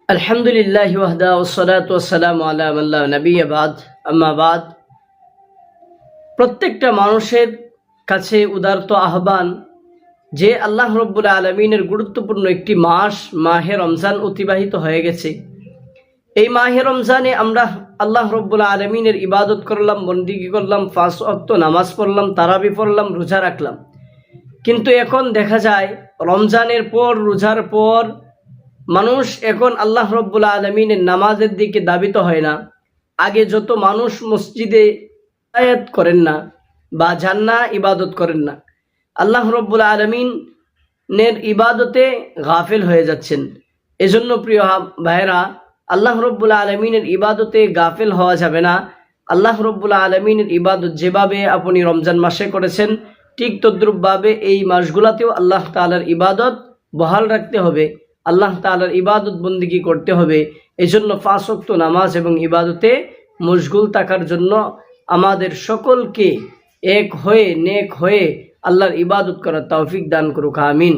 আলহামদুলিল্লাহি ওয়াহদা ওয়াসসালাতু ওয়াসসালামু আলা মান লা নাবিয়্যা বাদ আম্মা বাদ। প্রত্যেকটা মানুষের কাছে উদারত আহ্বান যে আল্লাহ রব্বুল আলামিনের গুরুত্বপূর্ণ একটি মাস মাহে রমজান অতিবাহিত হয়ে গেছে। এই মাহে রমজানে আমরা আল্লাহ রব্বুল আলামিনের ইবাদত করলাম, বন্দিগি করলাম, 5 ওয়াক্ত নামাজ পড়লাম, তারাবি পড়লাম, রোজা রাখলাম। কিন্তু এখন দেখা যায় রমজানের পর, রোজার পর মানুষ এখন আল্লাহ রব্বুল আলমিনের নামাজের দিকে দাবিত হয় না। আগে যত মানুষ মসজিদে আয়াত করেন না বা যান না, ইবাদত করেন না, আল্লাহ রব্বুল আলমিনের ইবাদতে গাফেল হয়ে যাচ্ছেন। এজন্য প্রিয় ভাইয়েরা, আল্লাহ রব্বুল আলমিনের ইবাদতে গাফেল হওয়া যাবে না। আল্লাহ রব্বুল আলমিনের ইবাদত যেভাবে আপনি রমজান মাসে করেছেন, ঠিক তদ্রুপভাবে এই মাসগুলাতেও আল্লাহ তাআলার ইবাদত বহাল রাখতে হবে, আল্লাহ তাআলার ইবাদত বন্দিগি করতে হবে। এজন্য 5 ওয়াক্ত নামাজ এবং ইবাদতে মশগুল থাকার জন্য আমাদের সকলকে এক হয়ে নেক হয়ে আল্লাহর ইবাদত করার তৌফিক দান করুক, আমিন।